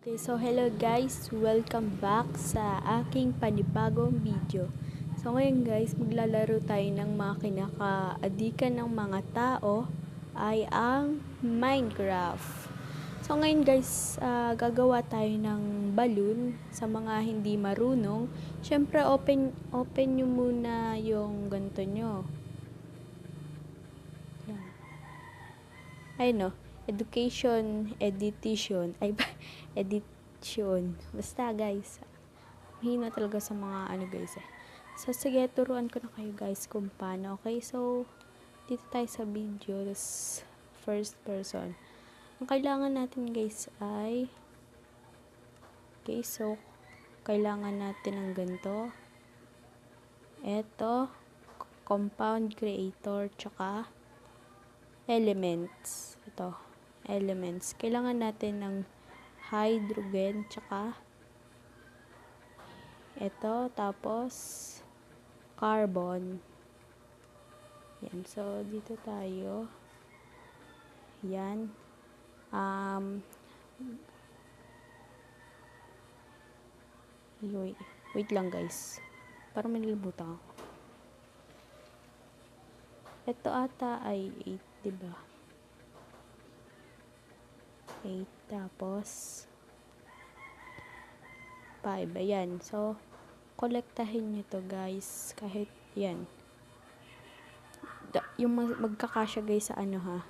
Okay, so hello guys, welcome back sa aking panibagong video. So ngayon guys, maglalaro tayo ng mga kinaka-adikan ng mga tao ay ang Minecraft. So ngayon guys, gagawa tayo ng balloon sa mga hindi marunong. Syempre open nyo muna yung ganito nyo. Ay no, education, edition, basta guys, mahina talaga sa mga guys eh. So sige, turuan ko na kayo guys kung paano. Okay, so dito tayo sa video, this first person. Ang kailangan natin guys ay okay, so kailangan natin ng ganito, eto, compound creator, tsaka elements. Ito, elements. Kailangan natin ng hydrogen, tsaka ito, tapos carbon. Yan. So, dito tayo. Yan. Wait lang guys. Parang manilibutan ako. Ito ata ay 8, diba? 8, tapos 5. Ayan. So, kolektahin nyo to guys. Kahit yan. Yung magkakasya guys sa ano ha.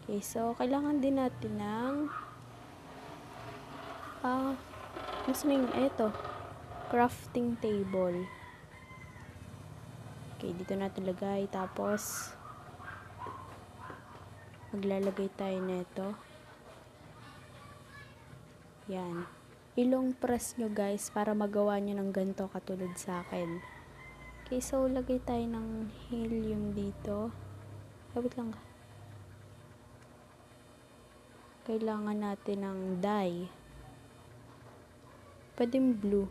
Okay, so, kailangan din natin ng mas may ito. Crafting table. Okay, dito natin lagay. Tapos, maglalagay tayo nito. Yan. Ilong press nyo guys para magawa nyo ng ganito katulad sa akin. Okay, so lagay tayo ng helium dito. Wait lang. Kailangan natin ng dye. Pwedeng blue.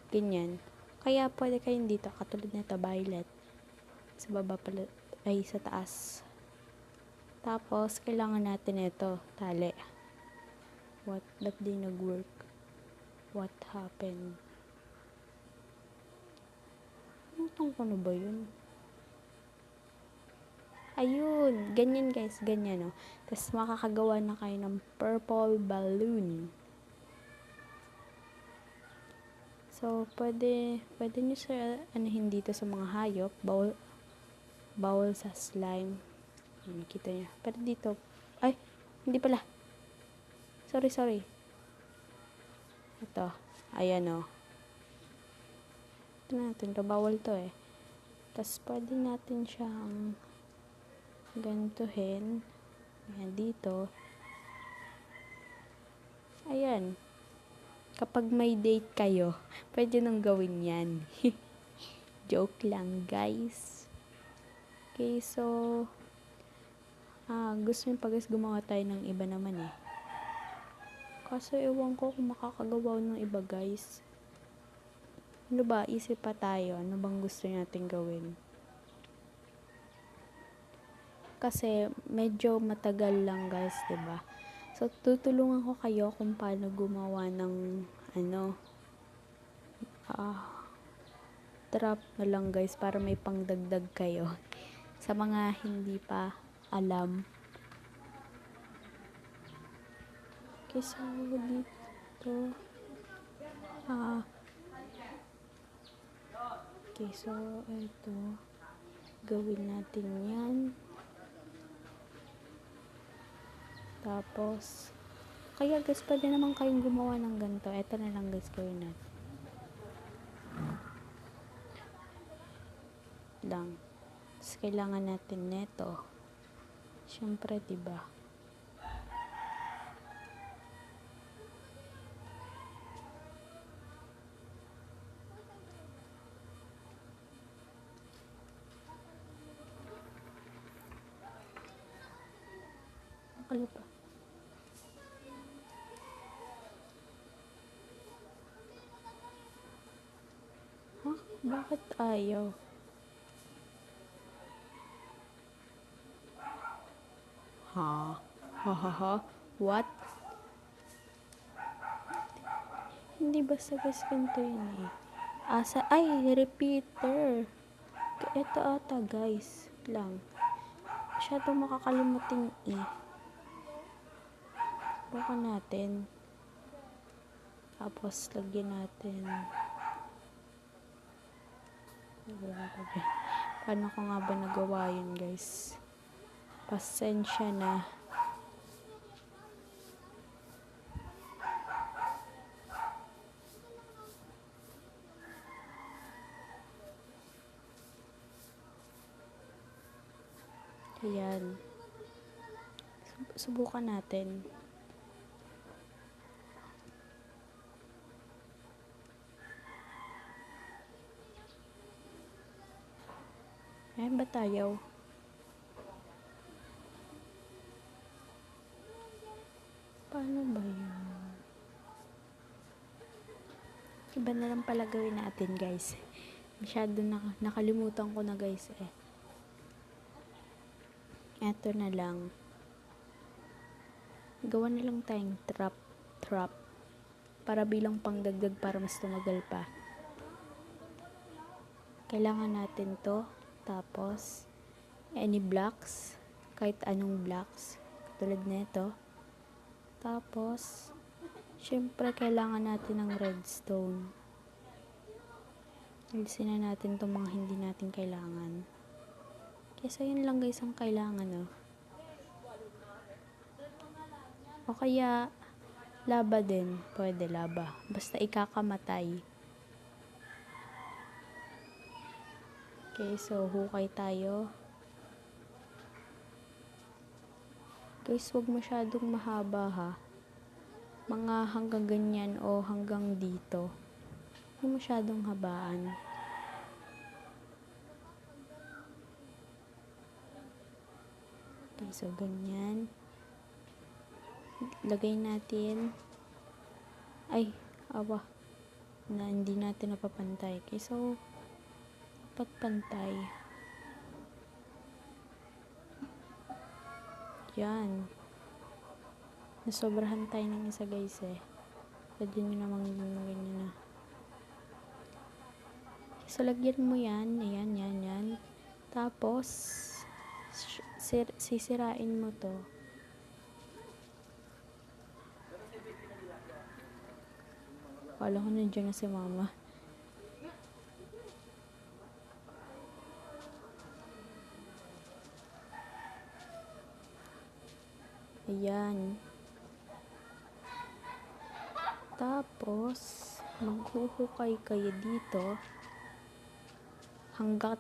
Ganyan. Kaya pwede kayong dito katulad nito violet. Sa baba pala, ay sa taas. Tapos, kailangan natin ito, tali. Ba't di nag-work? What happened? Nutong ko na ba yun? Ayun, ganyan guys, ganyan, no? Tapos, makakagawa na kayo ng purple balloon. So, pwede nyo sa, dito sa mga hayop, bawal sa slime. Kita nyo. Pero dito, ay, hindi pala. Sorry. Ito. Ayan o. Ito natin. Bawal to eh. Tapos, pwede natin siyang gantuhin. Ayan, dito. Ayan. Kapag may date kayo, pwede nang gawin yan. Joke lang, guys. Okay, so, gusto nyo pa guys gumawa tayo ng iba naman eh. Kaso ewan ko kung makakagawa ng iba guys. Ano ba? Isip pa tayo. Ano bang gusto natin gawin? Kasi medyo matagal lang guys, 'di ba? So tutulungan ko kayo kung paano gumawa ng trap na lang guys para may pangdagdag kayo sa mga hindi pa alam. Okay, so dito okay, so ito gawin natin yan. Tapos kaya guys, pwede naman kayong gumawa ng ganito. Ito na lang guys gawin natin lang. Tapos kailangan natin neto. Syempre, diba? Ano pa? Bakit ayaw? Ha? What? Hindi basta guys, ganito yun eh. Ay, repeater. Ito ata guys. Lang. Masyadong makakalimutin eh. Bukan natin. Tapos, lagyan natin. Paano ko nga ba nagawa yun guys? Pasensya na. Ayan. Subukan natin. Ayan ba tayo? Paano ba yun? Iba na lang pala gawin natin guys. Masyado nakalimutan ko na guys eh. Eto na lang. Gawa na lang tayong trap. Para bilang pangdagdag para mas tumagal pa. Kailangan natin to. Tapos, any blocks. Kahit anong blocks. Katulad nito. Tapos, syempre kailangan natin ng redstone. Alisin na natin itong mga hindi natin kailangan. Kesa yun lang guys ang kailangan O kaya, laba din. Pwede laba. Basta ikakamatay. Okay, so hukay tayo. Guys, wag masyadong mahaba ha. Mga hanggang ganyan o hanggang dito. Huwag masyadong habaan. Okay, so ganyan. Lagay natin. Ay, awa. Na hindi natin napapantay. Okay, so dapat pantay. Yan. Nasobrahan tayo ng isa guys eh. Pwede nyo namang ganyan na. So, lagyan mo yan. Ayan, yan. Tapos, sisirain mo to. Kala ko nandiyan na si mama. Ayan. Tapos, maghuhukay kayo dito. Hanggat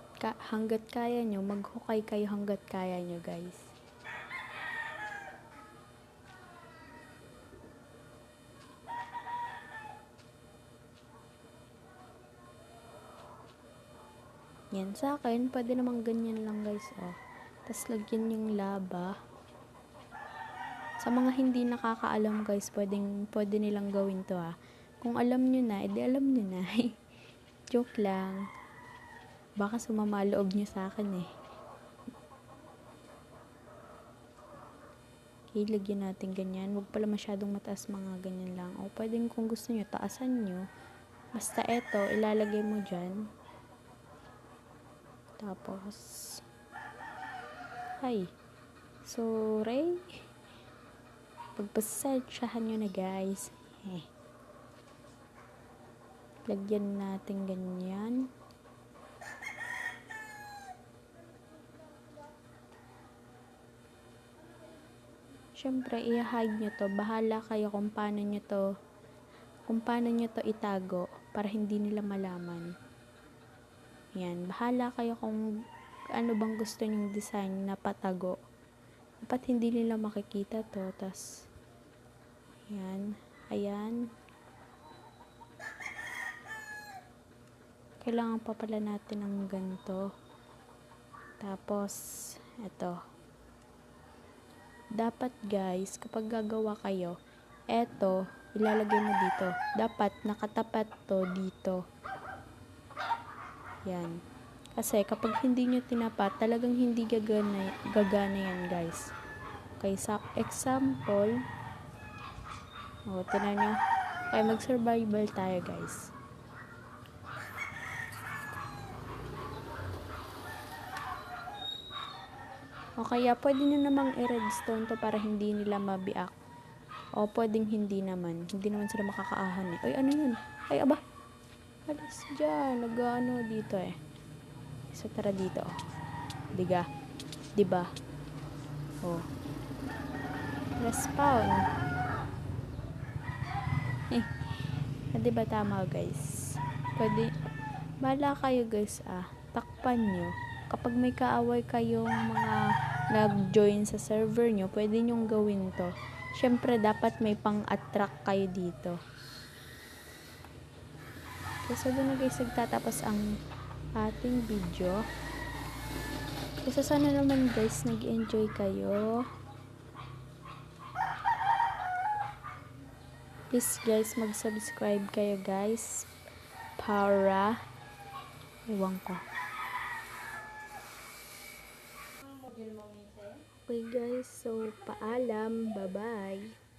kaya nyo, maghukay kayo hanggat kaya nyo guys. Yan, sa akin, pwede namang ganyan lang guys, Tapos lagyan yung laba. Sa mga hindi nakakaalam guys, pwede nilang gawin to Kung alam nyo na, edi alam nyo na. Joke lang. Baka sumama loob nyo sa akin eh. Okay, lagyan natin ganyan. Huwag pala masyadong mataas, mga ganyan lang. O pwedeng kung gusto nyo, taasan nyo. Basta eto, ilalagay mo dyan. Tapos, sorry. Pagpasensyahan nyo na guys. Lagyan natin ganyan. Syempre, i-hide nyo to. Bahala kayo kung paano nyo to itago para hindi nila malaman. Yan. Bahala kayo kung ano bang gusto nyong design na patago. Dapat hindi nila makikita to. Tas, yan. Ayan. Kailangan pa pala natin ng ganito. Tapos, eto. Dapat guys, kapag gagawa kayo, eto, ilalagay mo dito. Dapat nakatapat to dito. Yan. Kasi kapag hindi nyo tinapat, talagang hindi gagana yan guys. Okay, sa example, tinan nyo. Okay, mag-survival tayo, guys. O kaya, pwede nyo namang i-redstone to para hindi nila mabiak. O, pwedeng hindi naman. Hindi naman sila makakaahon eh. Ay, ano yun? Ay, aba. Alis dyan. Nag-ano dito eh. So, tara dito. Diga. Diba? O. Respawn. Eh. Diba tama, guys? Pwede. Bahala kayo, guys, takpan nyo. Kapag may kaaway kayong mga nag-join sa server nyo, pwede nyong gawin to. Syempre, dapat may pang-attract kayo dito. Okay, so doon na guys, nagtatapos ang ating video. So, sana naman guys, nag-enjoy kayo. Please guys, mag-subscribe kayo guys. Para, iwan ko. Okay guys, so paalam, bye-bye.